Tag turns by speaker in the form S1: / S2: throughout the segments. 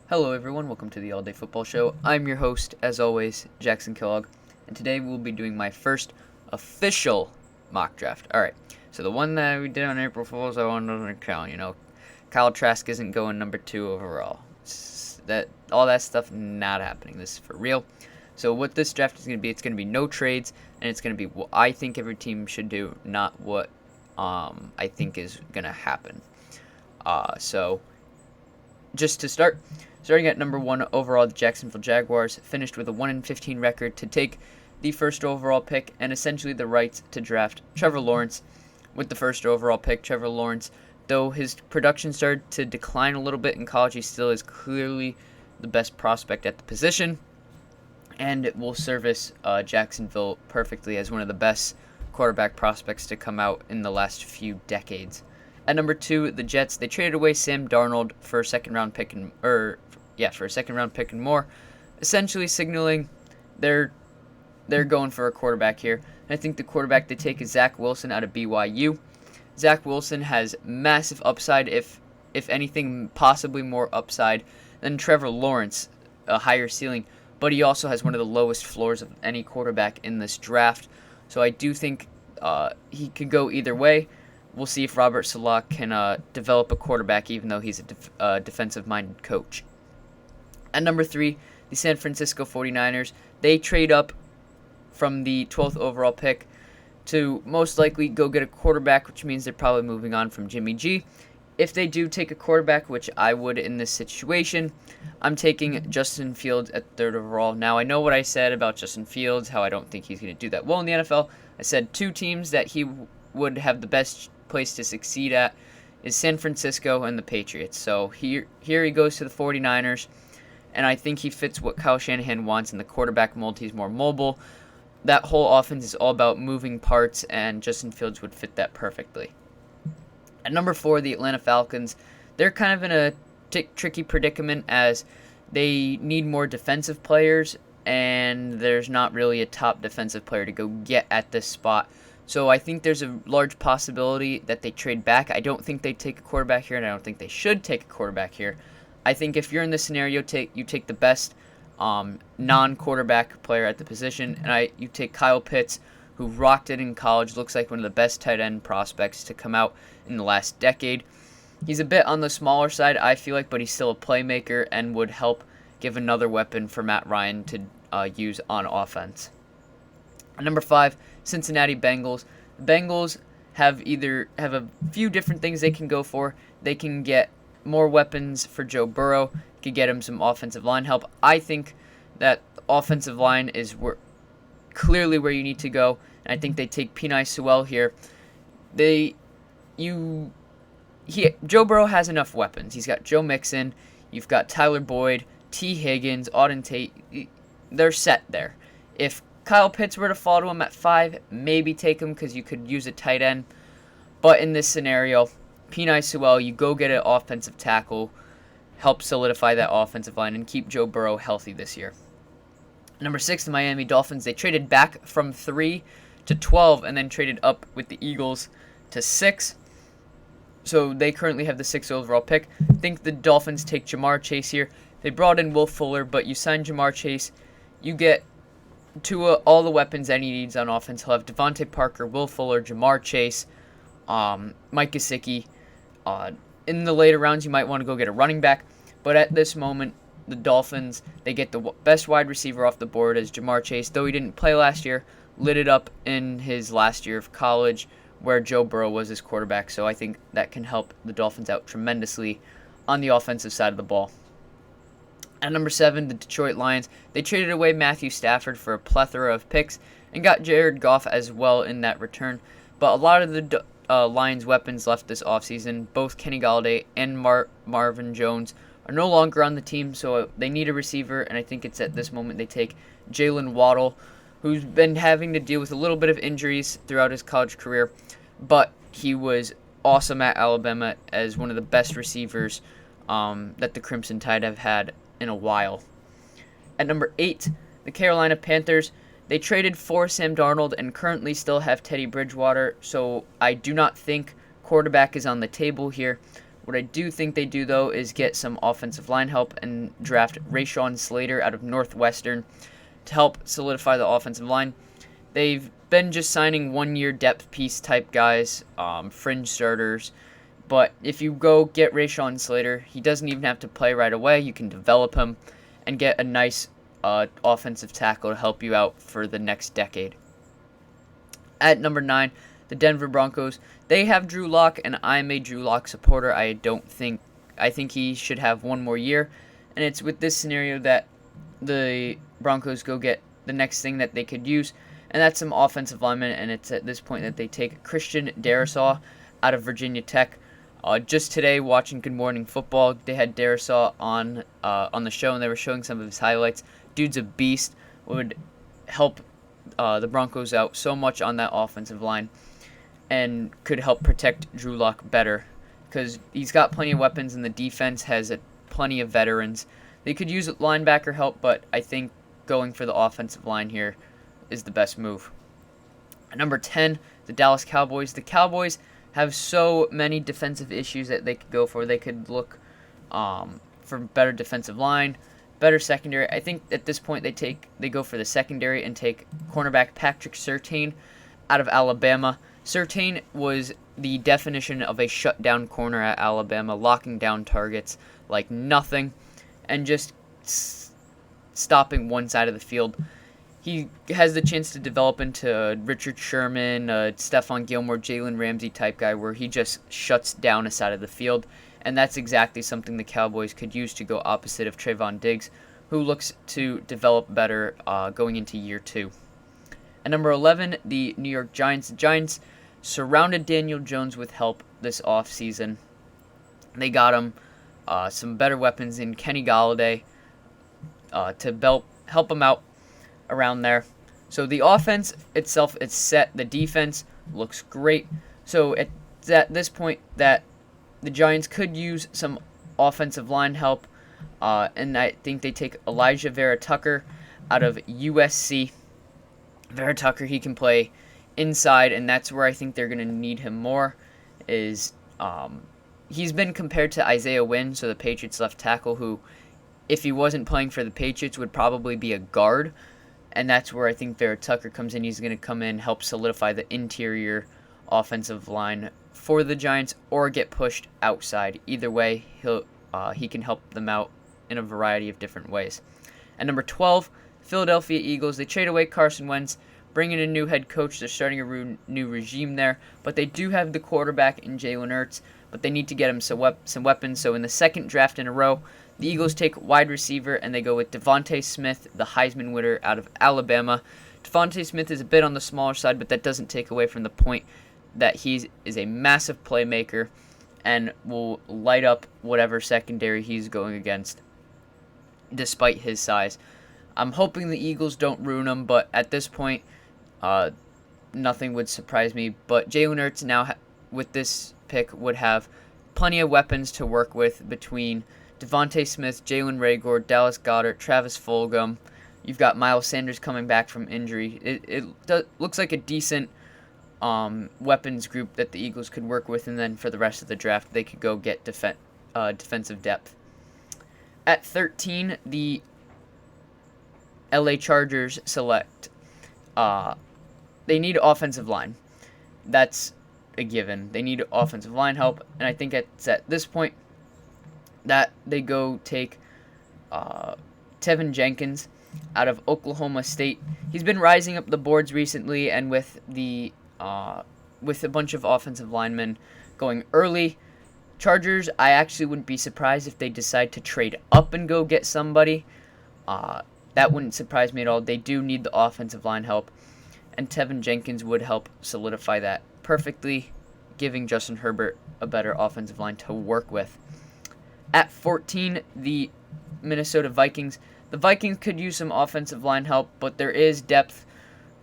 S1: Hello, everyone. Welcome to the All Day Football Show. I'm your host, as always, Jackson Kellogg, and today we'll be doing my first official mock draft. All right. So the one that we did on April Fools, I wanted to count. Kyle Trask isn't going number 2 overall. All that stuff not happening. This is for real. So what this draft is going to be, it's going to be no trades, and it's going to be what I think every team should do, not what I think is going to happen. So just to start. Starting at number 1 overall, the Jacksonville Jaguars finished with a 1-15 record to take the first overall pick and essentially the rights to draft Trevor Lawrence with the first overall pick. Trevor Lawrence, though his production started to decline a little bit in college, he still is clearly the best prospect at the position, and it will service Jacksonville perfectly as one of the best quarterback prospects to come out in the last few decades. At number 2, the Jets, they traded away Sam Darnold for a second-round pick and more, essentially signaling they're going for a quarterback here. And I think the quarterback they take is Zach Wilson out of BYU. Zach Wilson has massive upside, if anything, possibly more upside than Trevor Lawrence, a higher ceiling, but he also has one of the lowest floors of any quarterback in this draft. So I do think he could go either way. We'll see if Robert Saleh can develop a quarterback, even though he's a defensive-minded coach. At number 3, the San Francisco 49ers, they trade up from the 12th overall pick to most likely go get a quarterback, which means they're probably moving on from Jimmy G. If they do take a quarterback, which I would in this situation, I'm taking Justin Fields at 3rd overall. Now, I know what I said about Justin Fields, how I don't think he's going to do that well in the NFL. I said 2 teams that he would have the best place to succeed at is San Francisco and the Patriots. So here he goes to the 49ers, and I think he fits what Kyle Shanahan wants in the quarterback mold. He's more mobile. That whole offense is all about moving parts, and Justin Fields would fit that perfectly. At number 4, the Atlanta Falcons, they're kind of in a tricky predicament as they need more defensive players, and there's not really a top defensive player to go get at this spot. So I think there's a large possibility that they trade back. I don't think they take a quarterback here, and I don't think they should take a quarterback here. I think if you're in this scenario, you take the best non-quarterback player at the position, and you take Kyle Pitts, who rocked it in college, looks like one of the best tight end prospects to come out in the last decade. He's a bit on the smaller side, I feel like, but he's still a playmaker and would help give another weapon for Matt Ryan to use on offense. At number 5, Cincinnati Bengals. The Bengals have a few different things they can go for. They can get more weapons for Joe Burrow, could get him some offensive line help. I think that offensive line is clearly where you need to go, and I think they take Penei Sewell here. Joe Burrow has enough weapons. He's got Joe Mixon, you've got Tyler Boyd, T. Higgins, Auden Tate. They're set there. If Kyle Pitts were to fall to him at 5, maybe take him because you could use a tight end. But in this scenario, Penei Sewell, you go get an offensive tackle, help solidify that offensive line, and keep Joe Burrow healthy this year. Number 6, the Miami Dolphins. They traded back from 3 to 12 and then traded up with the Eagles to 6. So they currently have the 6th overall pick. I think the Dolphins take Ja'Marr Chase here. They brought in Will Fuller, but you sign Ja'Marr Chase, you get all the weapons that he needs on offense. He'll have Devontae Parker, Will Fuller, Ja'Marr Chase, Mike Gesicki. In the later rounds, you might want to go get a running back. But at this moment, the Dolphins, they get the best wide receiver off the board as Ja'Marr Chase. Though he didn't play last year, lit it up in his last year of college where Joe Burrow was his quarterback. So I think that can help the Dolphins out tremendously on the offensive side of the ball. At number 7, the Detroit Lions. They traded away Matthew Stafford for a plethora of picks and got Jared Goff as well in that return. But a lot of the Lions' weapons left this offseason. Both Kenny Golladay and Marvin Jones are no longer on the team, so they need a receiver, and I think it's at this moment they take Jalen Waddle, who's been having to deal with a little bit of injuries throughout his college career, but he was awesome at Alabama as one of the best receivers that the Crimson Tide have had in a while. At number 8, the Carolina Panthers. They traded for Sam Darnold and currently still have Teddy Bridgewater, so I do not think quarterback is on the table here. What I do think they do, though, is get some offensive line help and draft Rashawn Slater out of Northwestern to help solidify the offensive line. They've been just signing one-year depth piece type guys, fringe starters. But if you go get Rashawn Slater, he doesn't even have to play right away. You can develop him and get a nice offensive tackle to help you out for the next decade. At number 9, the Denver Broncos. They have Drew Lock, and I'm a Drew Lock supporter. I think he should have one more year. And it's with this scenario that the Broncos go get the next thing that they could use, and that's some offensive linemen. And it's at this point that they take Christian Darrisaw out of Virginia Tech. Just today, watching Good Morning Football, they had Darrisaw on the show, and they were showing some of his highlights. Dude's a beast. Would help the Broncos out so much on that offensive line, and could help protect Drew Lock better, because he's got plenty of weapons, and the defense has plenty of veterans. They could use linebacker help, but I think going for the offensive line here is the best move. At number 10, the Dallas Cowboys. The Cowboys have so many defensive issues that they could go for. They could look for better defensive line, better secondary. I think at this point they go for the secondary and take cornerback Patrick Surtain out of Alabama. Surtain was the definition of a shutdown corner at Alabama, locking down targets like nothing and just stopping one side of the field. He has the chance to develop into Richard Sherman, Stephon Gilmore, Jalen Ramsey type guy where he just shuts down a side of the field. And that's exactly something the Cowboys could use to go opposite of Trayvon Diggs, who looks to develop better going into year 2. At number 11, the New York Giants. The Giants surrounded Daniel Jones with help this offseason. They got him some better weapons in Kenny Golladay to help him out around there. So the offense itself is set. The defense looks great. So it's at this point that the Giants could use some offensive line help, and I think they take Elijah Vera Tucker out of USC. Vera Tucker, he can play inside, and that's where I think they're going to need him more. He's been compared to Isaiah Wynn, so the Patriots left tackle, who, if he wasn't playing for the Patriots, would probably be a guard. And that's where I think Vera Tucker comes in. He's going to come in, help solidify the interior offensive line for the Giants, or get pushed outside. Either way, he can help them out in a variety of different ways. At number 12, Philadelphia Eagles. They trade away Carson Wentz, bring in a new head coach. They're starting a new regime there, but they do have the quarterback in Jalen Hurts, but they need to get him some weapons. So in the second draft in a row, the Eagles take wide receiver, and they go with Devontae Smith, the Heisman winner out of Alabama. Devontae Smith is a bit on the smaller side, but that doesn't take away from the point that he is a massive playmaker and will light up whatever secondary he's going against, despite his size. I'm hoping the Eagles don't ruin him, but at this point, nothing would surprise me. But Jalen Hurts now, with this pick, would have plenty of weapons to work with between Devontae Smith, Jalen Reagor, Dallas Goedert, Travis Fulgham. You've got Miles Sanders coming back from injury. It looks like a decent weapons group that the Eagles could work with, and then for the rest of the draft, they could go get defensive depth. At 13, the LA Chargers select. They need offensive line. That's a given. They need offensive line help, and I think it's at this point that they go take Tevin Jenkins out of Oklahoma State. He's been rising up the boards recently, and with a bunch of offensive linemen going early, Chargers, I actually wouldn't be surprised if they decide to trade up and go get somebody. That wouldn't surprise me at all. They do need the offensive line help, and Tevin Jenkins would help solidify that perfectly, giving Justin Herbert a better offensive line to work with. At 14, the Minnesota Vikings. The Vikings could use some offensive line help, but there is depth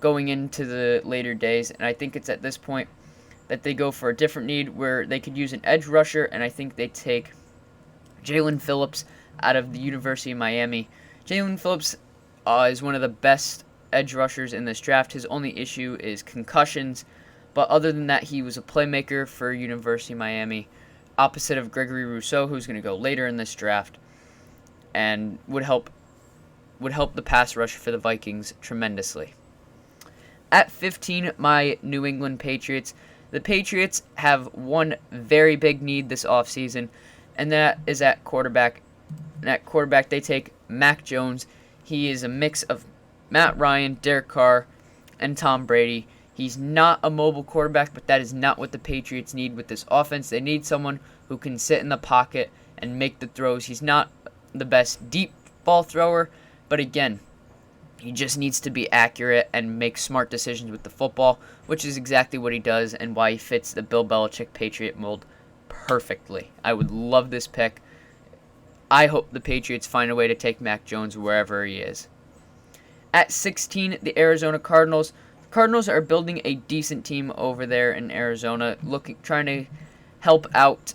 S1: going into the later days, and I think it's at this point that they go for a different need where they could use an edge rusher, and I think they take Jalen Phillips out of the University of Miami. Jalen Phillips is one of the best edge rushers in this draft. His only issue is concussions, but other than that, he was a playmaker for University of Miami. opposite of Gregory Rousseau, who's going to go later in this draft, and would help the pass rush for the Vikings tremendously. At 15, my New England Patriots. The Patriots have one very big need this offseason, and that is at quarterback. And at quarterback, they take Mac Jones. He is a mix of Matt Ryan, Derek Carr, and Tom Brady. He's not a mobile quarterback, but that is not what the Patriots need with this offense. They need someone who can sit in the pocket and make the throws. He's not the best deep ball thrower, but again, he just needs to be accurate and make smart decisions with the football, which is exactly what he does and why he fits the Bill Belichick Patriot mold perfectly. I would love this pick. I hope the Patriots find a way to take Mac Jones wherever he is. At 16, the Arizona Cardinals. The Cardinals are building a decent team over there in Arizona, trying to help out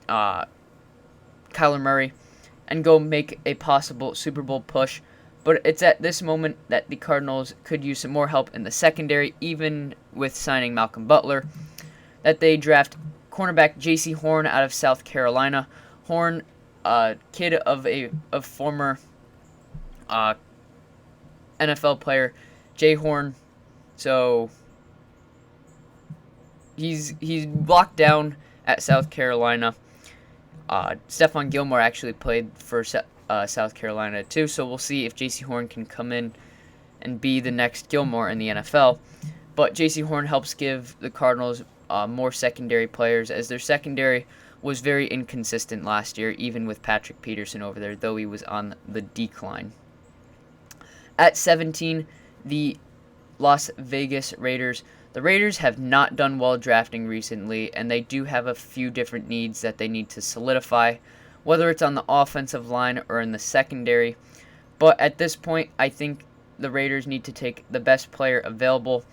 S1: Kyler Murray and go make a possible Super Bowl push. But it's at this moment that the Cardinals could use some more help in the secondary, even with signing Malcolm Butler, that they draft cornerback J.C. Horn out of South Carolina. Horn, kid of former NFL player Jay Horn. So he's locked down at South Carolina. Stephon Gilmore actually played for South Carolina too, so we'll see if J.C. Horn can come in and be the next Gilmore in the NFL. But J.C. Horn helps give the Cardinals more secondary players, as their secondary was very inconsistent last year, even with Patrick Peterson over there, though he was on the decline. At 17, the Las Vegas Raiders. The Raiders have not done well drafting recently, and they do have a few different needs that they need to solidify, whether it's on the offensive line or in the secondary. But at this point, I think the Raiders need to take the best player available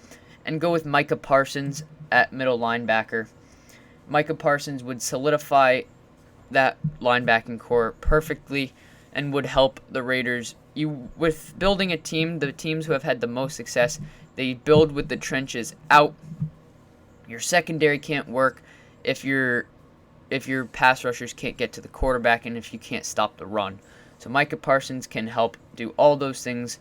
S1: and go with Micah Parsons at middle linebacker. Micah Parsons would solidify that linebacking core perfectly and would help the Raiders. With building a team, the teams who have had the most success, they build with the trenches out. Your secondary can't work if your pass rushers can't get to the quarterback and if you can't stop the run. So Micah Parsons can help do all those things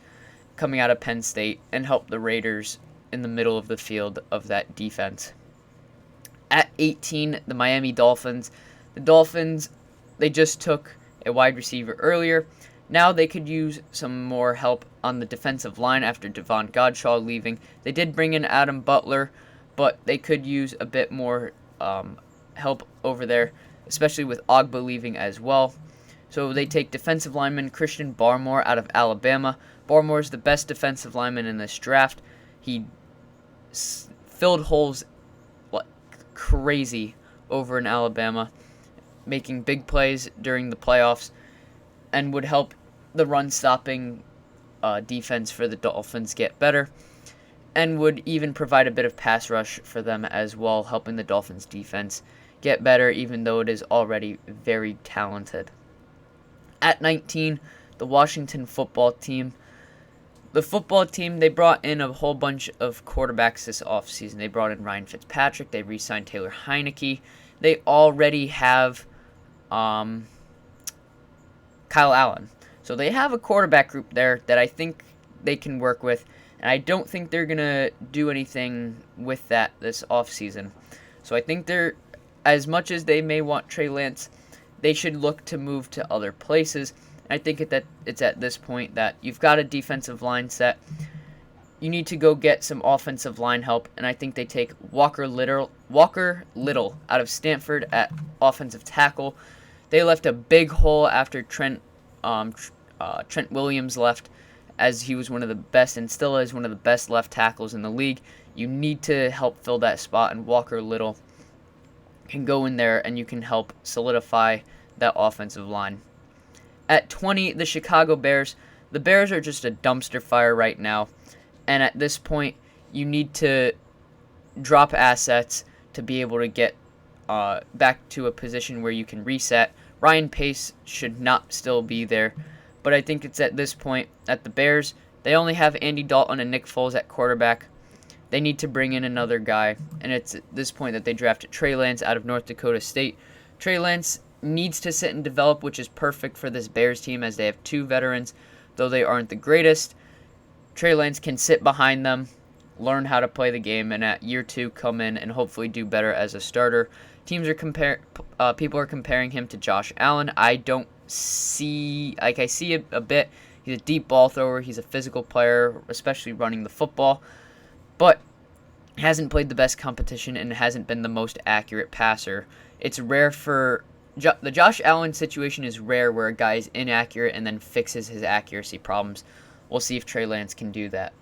S1: coming out of Penn State and help the Raiders in the middle of the field of that defense. At 18, the Miami Dolphins. The Dolphins, they just took a wide receiver earlier. Now they could use some more help on the defensive line after Devon Godshaw leaving. They did bring in Adam Butler, but they could use a bit more help over there, especially with Ogba leaving as well. So they take defensive lineman Christian Barmore out of Alabama. Barmore is the best defensive lineman in this draft. He filled holes like crazy over in Alabama, making big plays during the playoffs, and would help the run-stopping defense for the Dolphins get better, and would even provide a bit of pass rush for them as well, helping the Dolphins' defense get better, even though it is already very talented. At 19, the Washington football team. The football team, they brought in a whole bunch of quarterbacks this offseason. They brought in Ryan Fitzpatrick. They re-signed Taylor Heineke. They already have Kyle Allen. So they have a quarterback group there that I think they can work with, and I don't think they're going to do anything with that this offseason. So I think they're, as much as they may want Trey Lance, they should look to move to other places. I think it's at this point that you've got a defensive line set. You need to go get some offensive line help, and I think they take Walker Little out of Stanford at offensive tackle. They left a big hole after Trent Williams left, as he was one of the best and still is one of the best left tackles in the league. You need to help fill that spot, and Walker Little can go in there and you can help solidify that offensive line. At 20, the Chicago Bears. The Bears are just a dumpster fire right now, and at this point, you need to drop assets to be able to get back to a position where you can reset. Ryan Pace should not still be there, but I think it's at this point that the Bears, they only have Andy Dalton and Nick Foles at quarterback. They need to bring in another guy, and it's at this point that they drafted Trey Lance out of North Dakota State. Trey Lance needs to sit and develop, which is perfect for this Bears team as they have two veterans, though they aren't the greatest. Trey Lance can sit behind them, learn how to play the game, and at year 2 come in and hopefully do better as a starter. People are comparing him to Josh Allen. I don't see, I see it a bit. He's a deep ball thrower. He's a physical player, especially running the football, but hasn't played the best competition and hasn't been the most accurate passer. It's rare for the Josh Allen situation is rare where a guy is inaccurate and then fixes his accuracy problems. We'll see if Trey Lance can do that.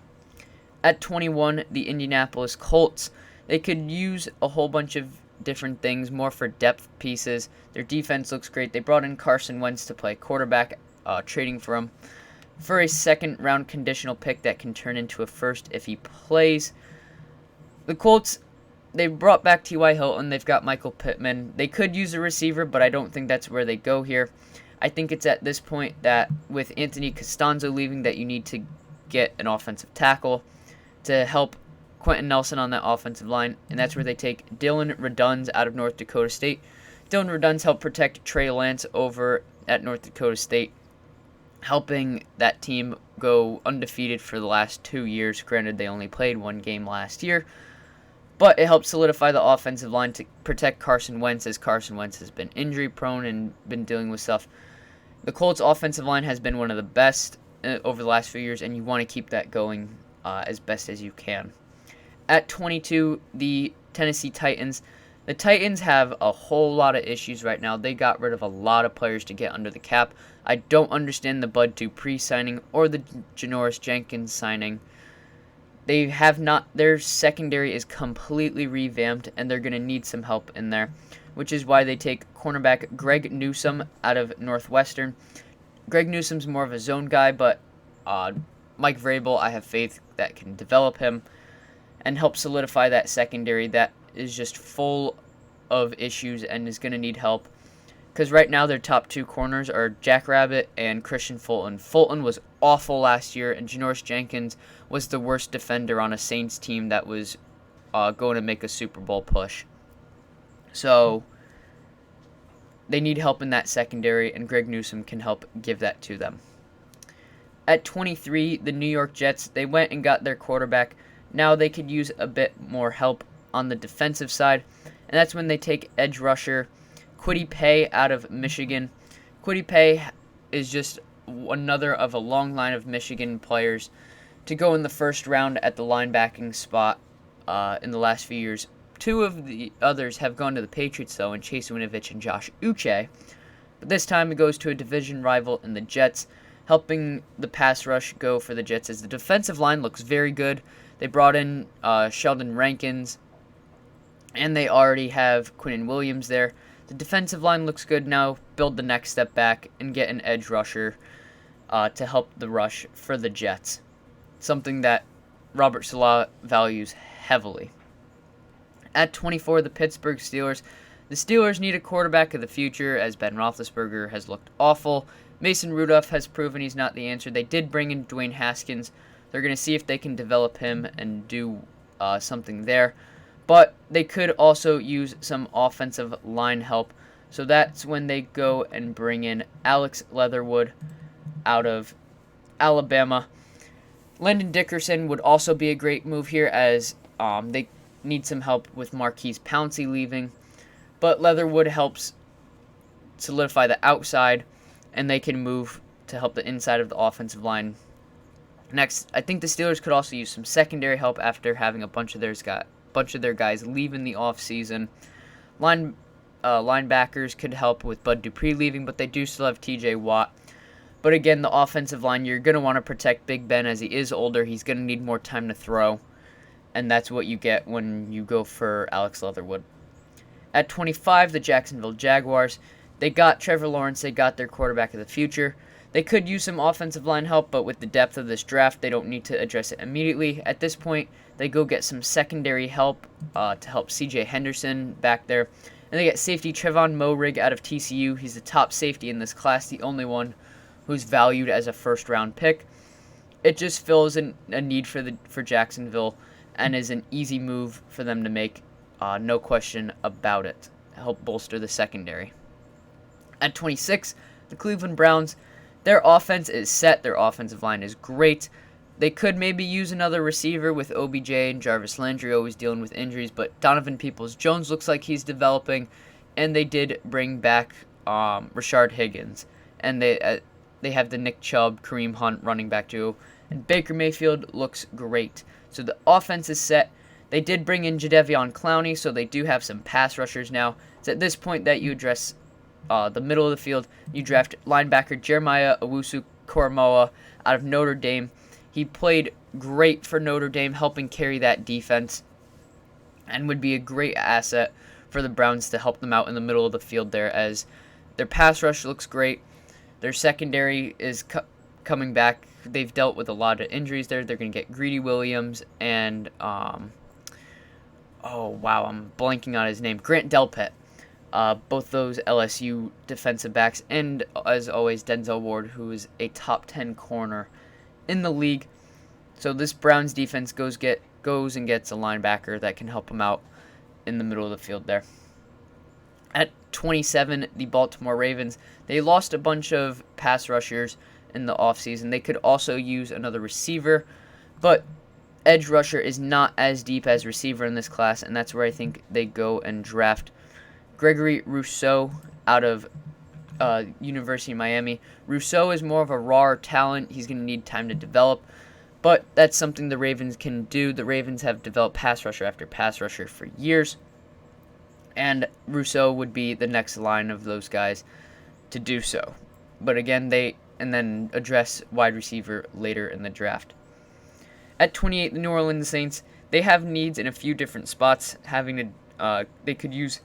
S1: At 21, the Indianapolis Colts. They could use a whole bunch of different things, more for depth pieces. Their defense looks great. They brought in Carson Wentz to play quarterback, trading for him for a second-round conditional pick that can turn into a first if he plays. The Colts, they brought back T.Y. Hilton. They've got Michael Pittman. They could use a receiver, but I don't think that's where they go here. I think it's at this point that with Anthony Costanzo leaving that you need to get an offensive tackle to help Quentin Nelson on that offensive line, and that's where they take Dylan Redunz out of North Dakota State. Dylan Redunz helped protect Trey Lance over at North Dakota State, helping that team go undefeated for the last 2 years. Granted, they only played one game last year, but it helped solidify the offensive line to protect Carson Wentz, as Carson Wentz has been injury-prone and been dealing with stuff. The Colts' offensive line has been one of the best over the last few years, and you want to keep that going as best as you can. At 22, the Tennessee Titans. The Titans have a whole lot of issues right now. They got rid of a lot of players to get under the cap. I don't understand the Bud Dupree signing or the Janoris Jenkins signing. They have not. Their secondary is completely revamped, and they're going to need some help in there, which is why they take cornerback Greg Newsome out of Northwestern. Greg Newsome's more of a zone guy, but Mike Vrabel, I have faith that can develop him and help solidify that secondary that is just full of issues and is going to need help. Because right now their top 2 corners are Jack Rabbit and Christian Fulton. Fulton was awful last year, and Janoris Jenkins was the worst defender on a Saints team that was going to make a Super Bowl push. So they need help in that secondary, and Greg Newsome can help give that to them. At 23, the New York Jets, they went and got their quarterback. Now they could use a bit more help on the defensive side, and that's when they take edge rusher Kwity Paye out of Michigan. Kwity Paye is just another of a long line of Michigan players to go in the first round at the linebacking spot in the last few years. 2 of the others have gone to the Patriots, though, in Chase Winovich and Josh Uche. But this time it goes to a division rival in the Jets, helping the pass rush go for the Jets as the defensive line looks very good. They brought in Sheldon Rankins, and they already have Quinnen Williams there. The defensive line looks good now. Build the next step back and get an edge rusher to help the rush for the Jets, something that Robert Saleh values heavily. At 24, the Pittsburgh Steelers. The Steelers need a quarterback of the future, as Ben Roethlisberger has looked awful. Mason Rudolph has proven he's not the answer. They did bring in Dwayne Haskins. They're going to see if they can develop him and do something there. But they could also use some offensive line help. So that's when they go and bring in Alex Leatherwood out of Alabama. Landon Dickerson would also be a great move here, as they need some help with Marquise Pouncey leaving. But Leatherwood helps solidify the outside, and they can move to help the inside of the offensive line. Next, I think the Steelers could also use some secondary help after having a bunch of their guys leave in the offseason. Linebackers could help with Bud Dupree leaving, but they do still have TJ Watt. But again, the offensive line, you're going to want to protect Big Ben as he is older. He's going to need more time to throw, and that's what you get when you go for Alex Leatherwood. At 25, the Jacksonville Jaguars. They got Trevor Lawrence. They got their quarterback of the future. They could use some offensive line help, but with the depth of this draft, they don't need to address it immediately. At this point, they go get some secondary help to help CJ Henderson back there. And they get safety Trevon Moehrig out of TCU. He's the top safety in this class, the only one who's valued as a first-round pick. It just fills a need for Jacksonville and is an easy move for them to make, no question about it. help bolster the secondary. At 26, the Cleveland Browns, their offense is set. Their offensive line is great. They could maybe use another receiver with OBJ and Jarvis Landry always dealing with injuries, but Donovan Peoples-Jones looks like he's developing, and they did bring back Rashard Higgins, and they have the Nick Chubb, Kareem Hunt running back duo, and Baker Mayfield looks great. So the offense is set. They did bring in Jadeveon Clowney, so they do have some pass rushers now. It's at this point that you address the middle of the field. You draft linebacker Jeremiah Owusu-Koramoah out of Notre Dame. He played great for Notre Dame, helping carry that defense, and would be a great asset for the Browns to help them out in the middle of the field there, as their pass rush looks great. Their secondary is coming back. They've dealt with a lot of injuries there. They're going to get Greedy Williams and, I'm blanking on his name, Grant Delpit. Both those LSU defensive backs, and as always, Denzel Ward, who is a top 10 corner in the league. So this Browns defense goes and gets a linebacker that can help them out in the middle of the field there. At 27, the Baltimore Ravens, they lost a bunch of pass rushers in the offseason. They could also use another receiver, but edge rusher is not as deep as receiver in this class, and that's where I think they go and draft Gregory Rousseau out of University of Miami. Rousseau is more of a raw talent. He's going to need time to develop, but that's something the Ravens can do. The Ravens have developed pass rusher after pass rusher for years, and Rousseau would be the next line of those guys to do so. But again, then address wide receiver later in the draft. At 28, the New Orleans Saints, they have needs in a few different spots. They could use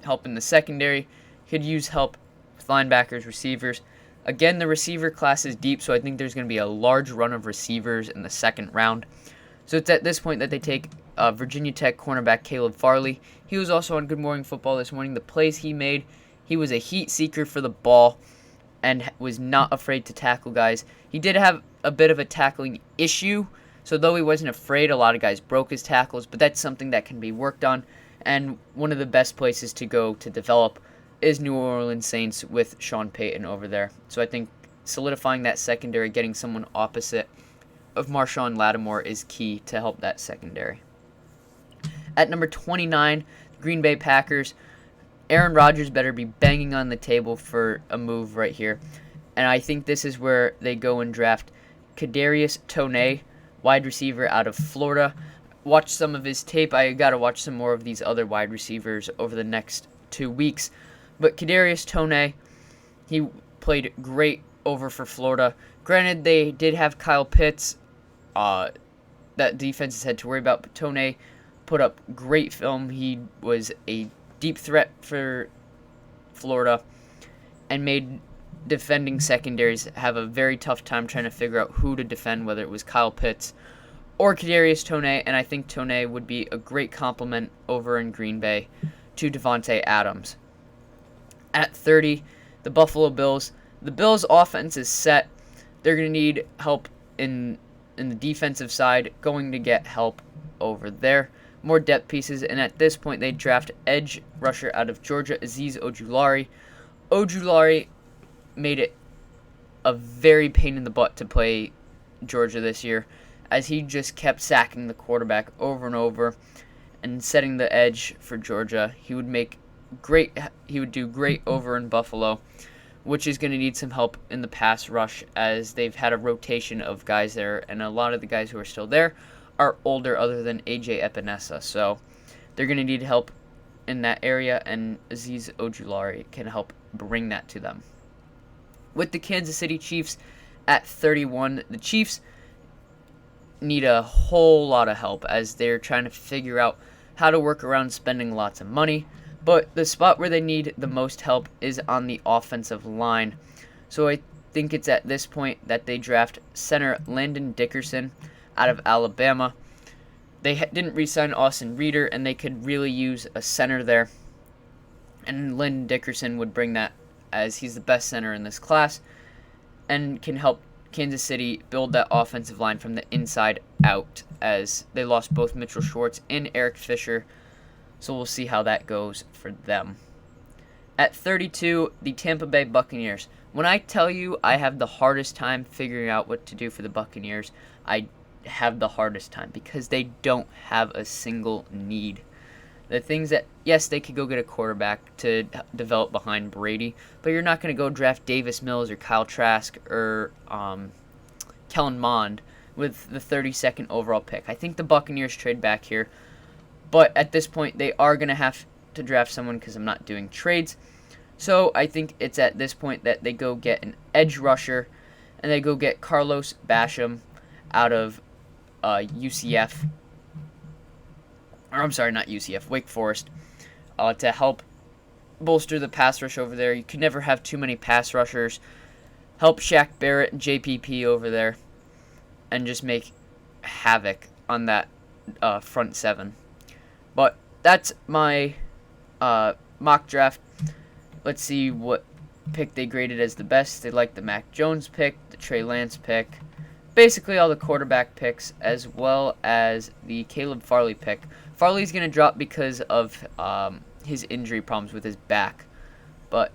S1: help in the secondary, could use help with linebackers, receivers. Again, the receiver class is deep, so I think there's going to be a large run of receivers in the second round. So it's at this point that they take Virginia Tech cornerback Caleb Farley. He was also on Good Morning Football this morning. The plays he made, he was a heat seeker for the ball and was not afraid to tackle guys. He did have a bit of a tackling issue, so though he wasn't afraid, a lot of guys broke his tackles, but that's something that can be worked on, and one of the best places to go to develop is New Orleans Saints with Sean Payton over there. So I think solidifying that secondary, getting someone opposite of Marshawn Lattimore is key to help that secondary. At number 29, the Green Bay Packers. Aaron Rodgers better be banging on the table for a move right here. And I think this is where they go and draft Kadarius Toney, wide receiver out of Florida. Watch some of his tape. I got to watch some more of these other wide receivers over the next 2 weeks. But Kadarius Toney, he played great over for Florida. Granted, they did have Kyle Pitts. That defense has had to worry about, but Toney put up great film. He was a deep threat for Florida and made defending secondaries have a very tough time trying to figure out who to defend, whether it was Kyle Pitts or Kadarius Toney, and I think Toney would be a great complement over in Green Bay to Devontae Adams. At 30, the Buffalo Bills. The Bills' offense is set. They're going to need help in the defensive side, going to get help over there. More depth pieces, and at this point they draft edge rusher out of Georgia, Azeez Ojulari. Ojulari made it a very pain in the butt to play Georgia this year, as he just kept sacking the quarterback over and over and setting the edge for Georgia. He would do great over in Buffalo, which is going to need some help in the pass rush, as they've had a rotation of guys there, and a lot of the guys who are still there are older other than AJ Epinesa. So they're going to need help in that area, and Azeez Ojulari can help bring that to them. With the Kansas City Chiefs at 31, the Chiefs need a whole lot of help as they're trying to figure out how to work around spending lots of money. But the spot where they need the most help is on the offensive line. So I think it's at this point that they draft center Landon Dickerson out of Alabama. They didn't re-sign Austin Reeder, and they could really use a center there. And Landon Dickerson would bring that, as he's the best center in this class, and can help Kansas City build that offensive line from the inside out, as they lost both Mitchell Schwartz and Eric Fisher So we'll see how that goes for them. At 32, the Tampa Bay Buccaneers. When I tell you I have the hardest time figuring out what to do for the Buccaneers, I have the hardest time because they don't have a single need. The things that, yes, they could go get a quarterback to develop behind Brady, but you're not going to go draft Davis Mills or Kyle Trask or Kellen Mond with the 32nd overall pick. I think the Buccaneers trade back here, but at this point they are going to have to draft someone because I'm not doing trades. So I think it's at this point that they go get an edge rusher, and they go get Carlos Basham out of UCF. Or I'm sorry, not UCF, Wake Forest, to help bolster the pass rush over there. You could never have too many pass rushers. Help Shaq Barrett and JPP over there, and just make havoc on that front seven. But that's my mock draft. Let's see what pick they graded as the best. They like the Mac Jones pick, the Trey Lance pick, basically all the quarterback picks, as well as the Caleb Farley pick. Farley's going to drop because of his injury problems with his back. But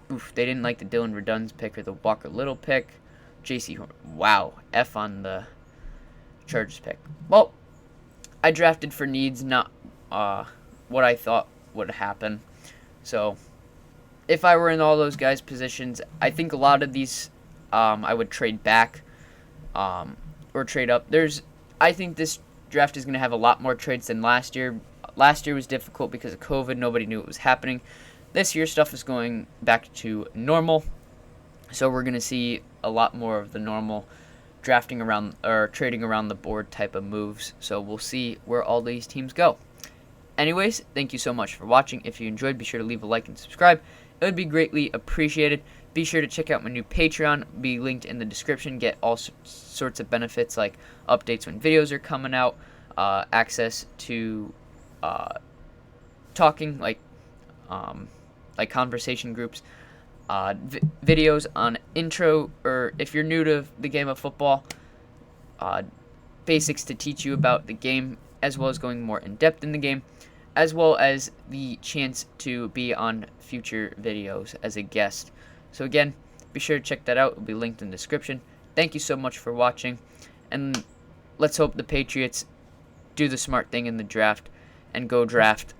S1: they didn't like the Dylan Redun's pick or the Walker Little pick. JC Horn. Wow. F on the Chargers pick. Well, I drafted for needs, not what I thought would happen. So, if I were in all those guys' positions, I think a lot of these I would trade back or trade up. I think this draft is going to have a lot more trades than last year. Last year was difficult because of COVID. Nobody knew what was happening. This year, stuff is going back to normal. So we're going to see a lot more of the normal drafting around or trading around the board type of moves. So we'll see where all these teams go. Anyways, thank you so much for watching. If you enjoyed, be sure to leave a like and subscribe. It would be greatly appreciated. Be sure to check out my new Patreon. Be linked in the description. Get all sorts of benefits like updates when videos are coming out, access to talking like conversation groups, videos on intro, or if you're new to the game of football, basics to teach you about the game, as well as going more in depth in the game, as well as the chance to be on future videos as a guest. So again, be sure to check that out. It will be linked in the description. Thank you so much for watching, and let's hope the Patriots do the smart thing in the draft and go draft